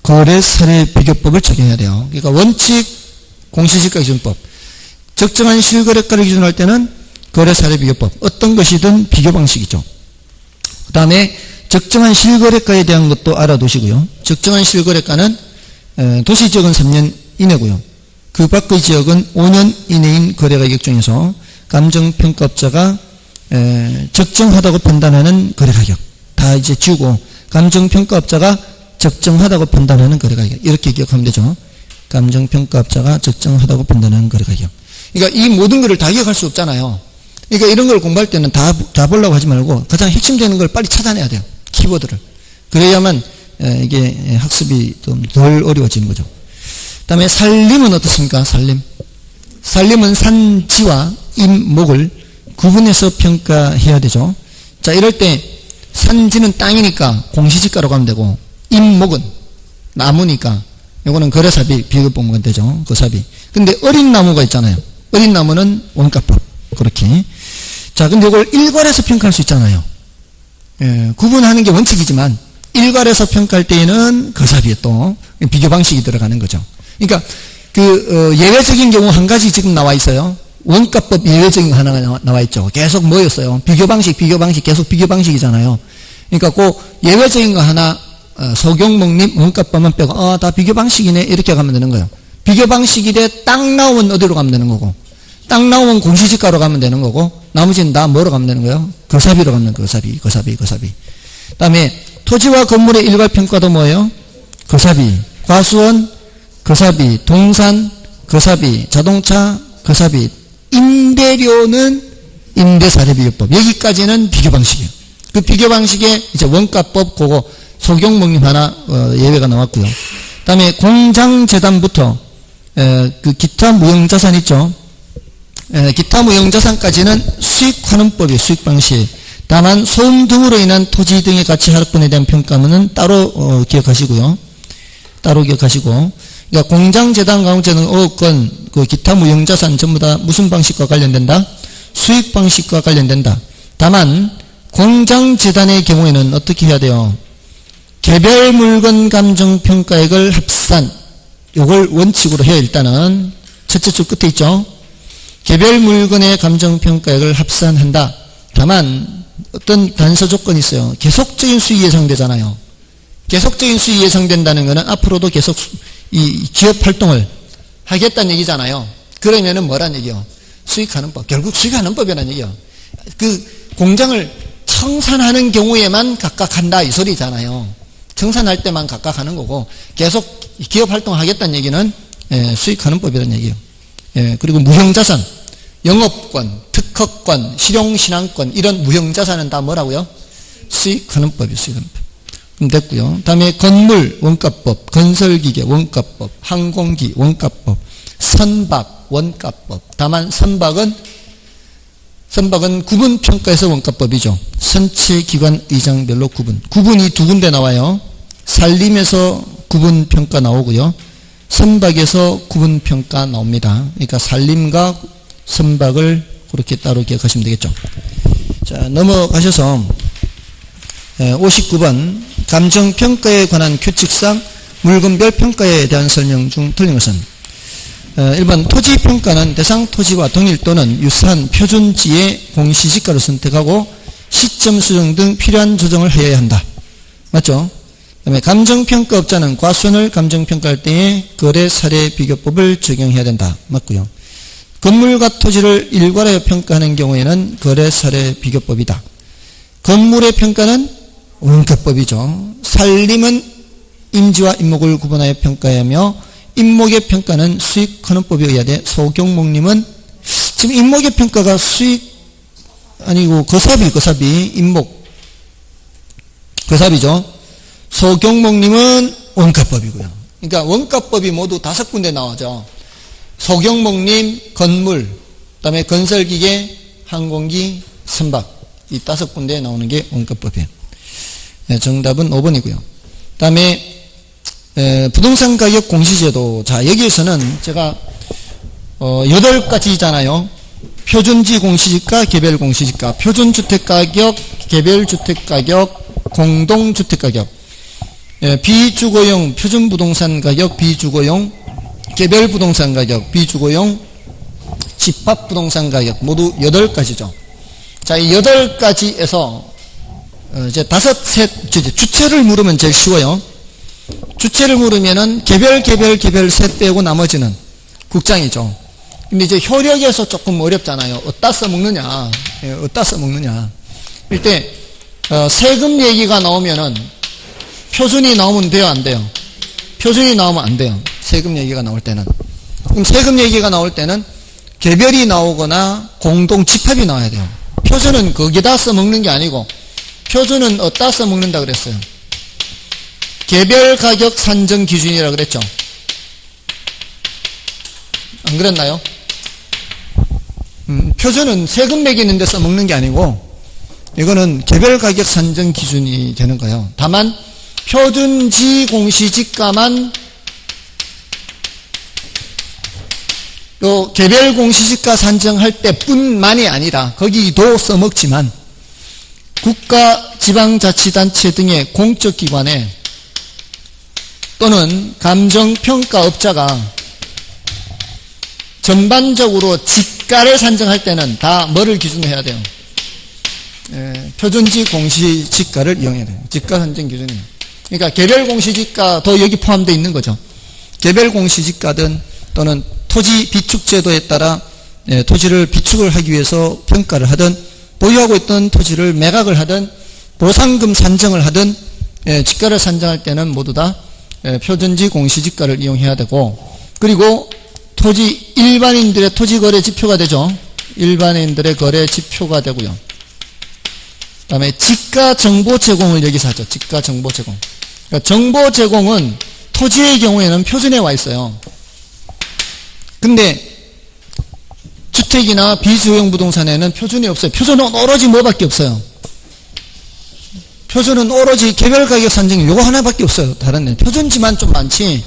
거래사례 비교법을 적용해야 돼요. 그러니까 원칙, 공시지가기준법. 적정한 실거래가를 기준으로 할 때는 거래사례 비교법. 어떤 것이든 비교 방식이죠. 그 다음에 적정한 실거래가에 대한 것도 알아두시고요. 적정한 실거래가는 도시지역은 3년 이내고요. 그 밖의 지역은 5년 이내인 거래가격 중에서 감정평가업자가 적정하다고 판단하는 거래가격 다 이제 지우고 감정평가업자가 적정하다고 판단하는 거래가격 이렇게 기억하면 되죠. 감정평가업자가 적정하다고 판단하는 거래가격. 그러니까 이 모든 것을 다 기억할 수 없잖아요. 그러니까 이런 걸 공부할 때는 다 보려고 하지 말고 가장 핵심되는 걸 빨리 찾아내야 돼요. 키워드를. 그래야만 이게 학습이 좀 덜 어려워지는 거죠. 그 다음에 산림은 어떻습니까? 산림은 산지와 임목을 구분해서 평가해야 되죠. 자, 이럴 때 산지는 땅이니까 공시지가로 가면 되고 임목은 나무니까 요거는 거래사비 비교 보면 되죠. 거사비. 근데 어린 나무가 있잖아요. 어린 나무는 원가법. 그렇게. 자, 근데 이걸 일괄해서 평가할 수 있잖아요. 구분하는 게 원칙이지만 일괄해서 평가할 때에는 거사비에 또 비교 방식이 들어가는 거죠. 그러니까 예외적인 경우 한 가지 지금 나와 있어요. 원가법 예외적인 거 하나가 나와 있죠. 계속 뭐였어요? 비교 방식 계속 비교 방식이잖아요. 그러니까 그 예외적인 거 하나 소경목림 원가법만 빼고 다 비교 방식이네 이렇게 가면 되는 거예요. 비교 방식이래 땅 나오면 어디로 가면 되는 거고 땅 나오면 공시지가로 가면 되는 거고 나머지는 다 뭐로 가면 되는 거예요? 거사비로 가면 거사비. 그 다음에 토지와 건물의 일괄평가도 뭐예요? 거사비. 과수원 거사비. 동산 거사비. 자동차 거사비. 임대료는 임대사례비교법. 여기까지는 비교 방식이에요. 그 비교 방식에 이제 원가법 그거 소경목림 하나 예외가 나왔고요. 그 다음에 공장재단부터 그 기타 무형자산 있죠. 기타 무형자산까지는 수익환원법이에요. 수익방식. 다만 소음 등으로 인한 토지 등의 가치 하락분에 대한 평가는 따로 기억하시고요. 따로 기억하시고 그러니까 공장재단 가공재단 어업권 그 기타 무형자산 전부 다 무슨 방식과 관련된다? 수익방식과 관련된다. 다만 공장재단의 경우에는 어떻게 해야 돼요? 개별 물건 감정평가액을 합산 요걸 원칙으로 해요. 일단은 첫째 줄 끝에 있죠. 개별 물건의 감정평가액을 합산한다. 다만 어떤 단서 조건이 있어요. 계속적인 수익이 예상되잖아요. 계속적인 수익이 예상된다는 것은 앞으로도 계속 이 기업 활동을 하겠다는 얘기잖아요. 그러면은 뭐란 얘기요? 수익하는 법. 결국 수익하는 법이라는 얘기요. 그 공장을 청산하는 경우에만 각각 한다 이 소리잖아요. 청산할 때만 각각 하는 거고 계속 기업 활동하겠다는 얘기는 수익하는 법이라는 얘기예요. 그리고 무형자산, 영업권, 특허권, 실용신앙권 이런 무형자산은 다 뭐라고요? 수익하는 법이에요. 수익하는 법. 그럼 됐고요. 다음에 건물 원가법, 건설기계 원가법, 항공기 원가법, 선박 원가법. 다만 선박은 구분평가에서 원가법이죠. 선체기관 의장별로 구분이 두 군데 나와요. 산림에서 구분평가 나오고요. 선박에서 구분평가 나옵니다. 그러니까 산림과 선박을 그렇게 따로 기억하시면 되겠죠. 자, 넘어가셔서 59번 감정평가에 관한 규칙상 물건별 평가에 대한 설명 중 틀린 것은 1번 토지평가는 대상 토지와 동일 또는 유사한 표준지의 공시지가를 선택하고 시점 수정 등 필요한 조정을 해야 한다. 맞죠? 그 다음에 감정평가업자는 과수원을 감정평가할 때에 거래사례비교법을 적용해야 된다. 맞고요. 건물과 토지를 일괄하여 평가하는 경우에는 거래사례비교법이다. 건물의 평가는 원가법이죠. 산림은 임지와 임목을 구분하여 평가해야 하며 임목의 평가는 수익환원법에 의해야 돼. 소경목림은 지금 임목의 평가가 수익 아니고 거사비 임목 거사비죠. 소경목림은 원가법이고요. 그러니까 원가법이 모두 5군데 나오죠. 소경목림, 건물, 그 다음에 건설기계, 항공기, 선박 이 5군데에 나오는 게 원가법이에요. 정답은 5번이고요. 그 다음에 부동산 가격 공시제도. 자, 여기에서는 제가 8가지잖아요. 표준지 공시지가, 개별 공시지가, 표준주택가격, 개별주택가격, 공동주택가격, 비주거용 표준부동산 가격, 비주거용 개별부동산 가격, 비주거용 집합부동산 가격 모두 8가지죠. 자, 이 8가지에서 이제 주체를 물으면 제일 쉬워요. 주체를 물으면은 개별 셋 빼고 나머지는 국장이죠. 근데 이제 효력에서 조금 어렵잖아요. 어디다 써먹느냐. 어디다 써먹느냐. 이때, 세금 얘기가 나오면은 표준이 나오면 돼요, 안 돼요? 표준이 나오면 안 돼요. 세금 얘기가 나올 때는. 그럼 세금 얘기가 나올 때는 개별이 나오거나 공동 집합이 나와야 돼요. 표준은 거기다 써먹는 게 아니고, 표준은 어디다 써먹는다 그랬어요. 개별 가격 산정 기준이라 그랬죠. 안 그랬나요? 표준은 세금 매기는 데 써먹는 게 아니고 이거는 개별 가격 산정 기준이 되는 거예요. 다만 표준지 공시지가만 요 개별 공시지가 산정할 때뿐만이 아니라 거기도 써먹지만 국가 지방자치단체 등의 공적기관에 또는 감정평가업자가 전반적으로 지가를 산정할 때는 다 뭐를 기준으로 해야 돼요? 표준지 공시지가를 이용해야 돼요. 지가 산정 기준이에요. 그러니까 개별 공시지가도 여기 포함되어 있는 거죠. 개별 공시지가든 또는 토지 비축제도에 따라 토지를 비축을 하기 위해서 평가를 하든 보유하고 있던 토지를 매각을 하든 보상금 산정을 하든 지가를 산정할 때는 모두 다 표준지 공시지가를 이용해야 되고, 그리고 일반인들의 토지 거래 지표가 되죠. 일반인들의 거래 지표가 되고요. 그 다음에 지가 정보 제공을 여기서 하죠. 지가 정보 제공. 그러니까 정보 제공은 토지의 경우에는 표준에 와 있어요. 근데 주택이나 비주거용 부동산에는 표준이 없어요. 표준은 오로지 뭐밖에 없어요. 표준은 오로지 개별 가격 산정이 요거 하나밖에 없어요. 다른 데는 표준지만 좀 많지,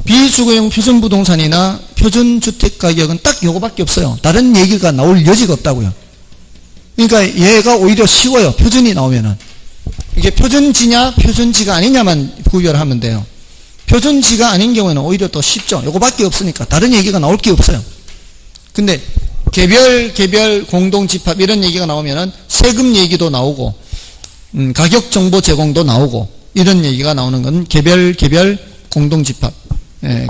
비주거용 표준 부동산이나 표준 주택 가격은 딱 요거밖에 없어요. 다른 얘기가 나올 여지가 없다고요. 그러니까 얘가 오히려 쉬워요. 표준이 나오면은. 이게 표준지냐 표준지가 아니냐만 구별하면 돼요. 표준지가 아닌 경우에는 오히려 더 쉽죠. 요거밖에 없으니까 다른 얘기가 나올 게 없어요. 근데 개별 공동집합 이런 얘기가 나오면은 세금 얘기도 나오고 가격 정보 제공도 나오고 이런 얘기가 나오는 건 개별 공동집합,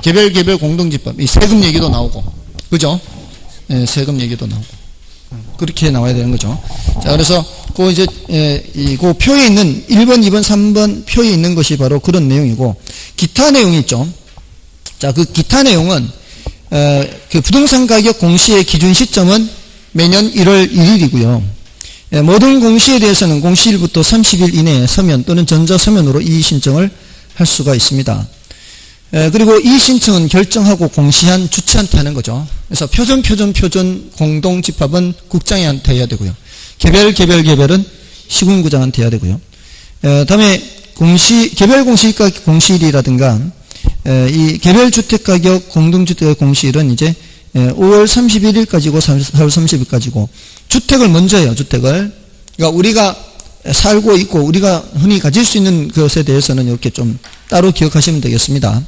개별 공동집합, 이 세금 얘기도 나오고, 그죠? 세금 얘기도 나오고 그렇게 나와야 되는 거죠. 자, 그래서 그 이제 그 표에 있는 1번, 2번, 3번 표에 있는 것이 바로 그런 내용이고, 기타 내용이 있죠. 자, 그 기타 내용은 그 부동산 가격 공시의 기준 시점은 매년 1월 1일이고요. 모든 공시에 대해서는 공시일부터 30일 이내에 서면 또는 전자서면으로 이의 신청을 할 수가 있습니다. 그리고 이의 신청은 결정하고 공시한 주체한테 하는 거죠. 그래서 표준 공동집합은 국장한테 해야 되고요. 개별은 시군구장한테 해야 되고요. 다음에 개별 공시가 공시일이라든가 이 개별주택가격 공동주택 공시일은 이제 5월 31일까지고 4월 30일까지고, 주택을 먼저 해요. 주택을. 그러니까 우리가 살고 있고 우리가 흔히 가질 수 있는 것에 대해서는 이렇게 좀 따로 기억하시면 되겠습니다.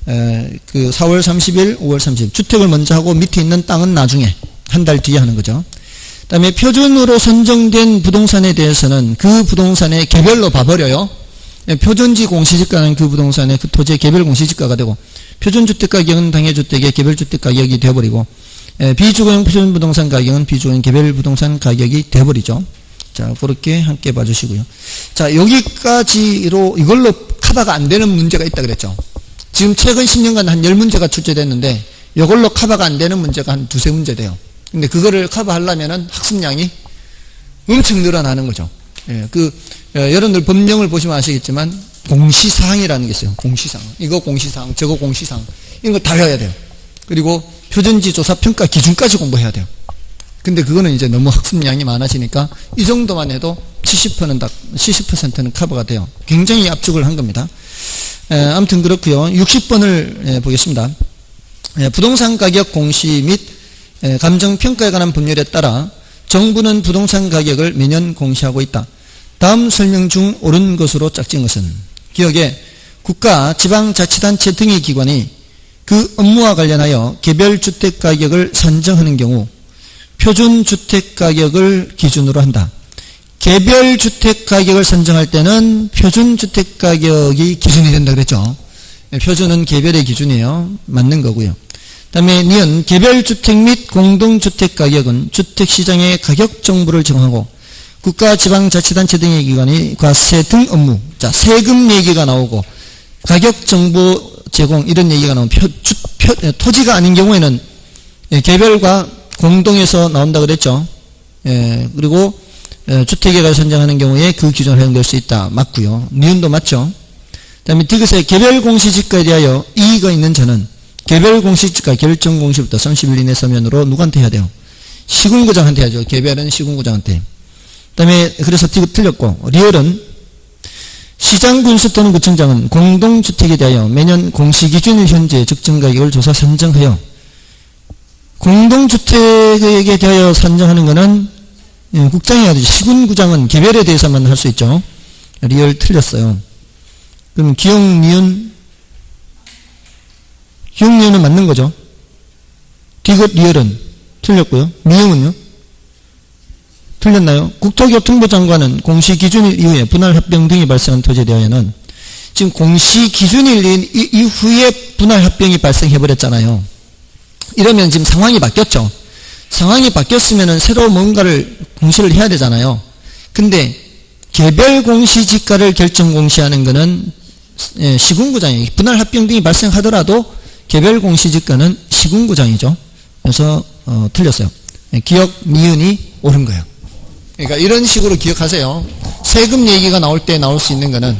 그 4월 30일, 5월 30일 주택을 먼저 하고 밑에 있는 땅은 나중에 한 달 뒤에 하는 거죠. 그 다음에 표준으로 선정된 부동산에 대해서는 그 부동산의 개별로 봐버려요. 표준지 공시지가는 그 부동산의 그 토지의 개별 공시지가가 되고, 표준주택 가격은 당해 주택의 개별주택 가격이 되어버리고, 비주거용 표준 부동산 가격은 비주거용 개별 부동산 가격이 되어버리죠. 자, 그렇게 함께 봐주시고요. 자, 여기까지로 이걸로 커버가 안 되는 문제가 있다 그랬죠. 지금 최근 10년간 한 10문제가 출제됐는데 이걸로 커버가 안 되는 문제가 한 두세 문제 돼요. 근데 그거를 커버하려면은 학습량이 엄청 늘어나는 거죠. 여러분들 법령을 보시면 아시겠지만 공시사항이라는 게 있어요. 공시사항. 이거 공시사항, 저거 공시사항. 이런 거 다 외워야 돼요. 그리고 표준지 조사 평가 기준까지 공부해야 돼요. 근데 그거는 이제 너무 학습량이 많아지니까 이 정도만 해도 70%는 커버가 돼요. 굉장히 압축을 한 겁니다. 아무튼 그렇고요. 60번을 보겠습니다. 부동산 가격 공시 및 감정평가에 관한 법률에 따라 정부는 부동산 가격을 매년 공시하고 있다. 다음 설명 중 옳은 것으로 짝진 것은? 기억에 국가, 지방자치단체 등의 기관이 그 업무와 관련하여 개별주택 가격을 산정하는 경우 표준주택 가격을 기준으로 한다. 개별 주택 가격을 선정할 때는 표준 주택 가격이 기준이 된다 그랬죠. 표준은 개별의 기준이에요. 맞는 거고요. 그다음에 니은 개별 주택 및 공동주택 가격은 주택 시장의 가격 정보를 정하고 국가 지방자치단체 등의 기관이 과세 등 업무. 자, 세금 얘기가 나오고 가격 정보 제공 이런 얘기가 나오면 토지가 아닌 경우에는 개별과 공동에서 나온다 그랬죠. 그리고 주택계획을 선정하는 경우에 그 기준을 활용될 수 있다. 맞고요. 니은도 맞죠. 그 다음에 디귿에 개별 공시지가에 대하여 이의가 있는 자는 개별 공시지가 결정 공시부터 30일 이내 서면으로 누구한테 해야 돼요? 시군구장한테 해야죠. 개별은 시군구장한테. 그 다음에 그래서 디귿 틀렸고 리얼은 시장군수 또는 구청장은 공동주택에 대하여 매년 공시기준일 현재 적정가격을 조사 선정하여 공동주택에 대하여 선정하는 것은 국장이 해야 되죠. 시군구장은 개별에 대해서만 할 수 있죠. 리얼 틀렸어요. 그럼 기역, 니은, 맞는 거죠. 디귿, 리얼은 틀렸고요. 미음은요? 틀렸나요? 국토교통부 장관은 공시기준일 이후에 분할합병 등이 발생한 토지에 대하여는 지금 공시기준일 이후에 분할합병이 발생해버렸잖아요. 이러면 지금 상황이 바뀌었죠. 상황이 바뀌었으면 새로 뭔가를 공시를 해야 되잖아요. 근데 개별 공시지가를 결정 공시하는 것은 시군구장이에요. 분할합병 등이 발생하더라도 개별 공시지가는 시군구장이죠. 그래서 틀렸어요. 기역, 니은이 옳은 거예요. 그러니까 이런 식으로 기억하세요. 세금 얘기가 나올 때 나올 수 있는 거는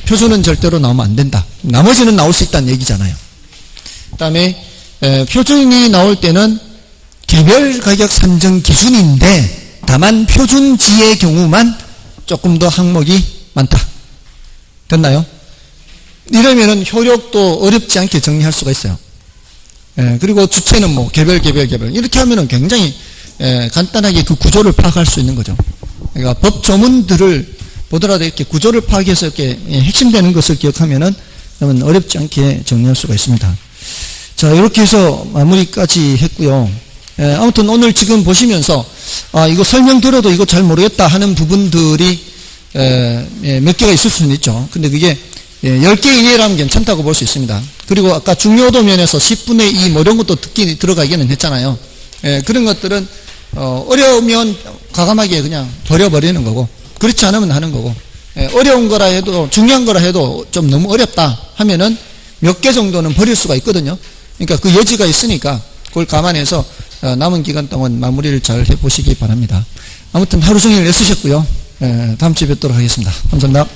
표준은 절대로 나오면 안 된다. 나머지는 나올 수 있다는 얘기잖아요. 그 다음에 표준이 나올 때는 개별 가격 산정 기준인데 다만 표준지의 경우만 조금 더 항목이 많다. 됐나요? 이러면은 효력도 어렵지 않게 정리할 수가 있어요. 그리고 주체는 뭐 개별 이렇게 하면은 굉장히 간단하게 그 구조를 파악할 수 있는 거죠. 그러니까 법 조문들을 보더라도 이렇게 구조를 파악해서 이렇게 핵심되는 것을 기억하면은 그러면 어렵지 않게 정리할 수가 있습니다. 자, 이렇게 해서 마무리까지 했고요. 아무튼 오늘 지금 보시면서 이거 설명 들어도 이거 잘 모르겠다 하는 부분들이 몇 개가 있을 수는 있죠. 근데 그게 10개 이내라면 괜찮다고 볼 수 있습니다. 그리고 아까 중요도 면에서 10분의 2 뭐 이런 것도 들어가기는 했잖아요. 그런 것들은 어려우면 과감하게 그냥 버려버리는 거고 그렇지 않으면 하는 거고 어려운 거라 해도 중요한 거라 해도 좀 너무 어렵다 하면은 몇 개 정도는 버릴 수가 있거든요. 그러니까 그 여지가 있으니까 그걸 감안해서 남은 기간 동안 마무리를 잘 해보시기 바랍니다. 아무튼 하루 종일 애쓰셨고요. 다음 주에 뵙도록 하겠습니다. 감사합니다.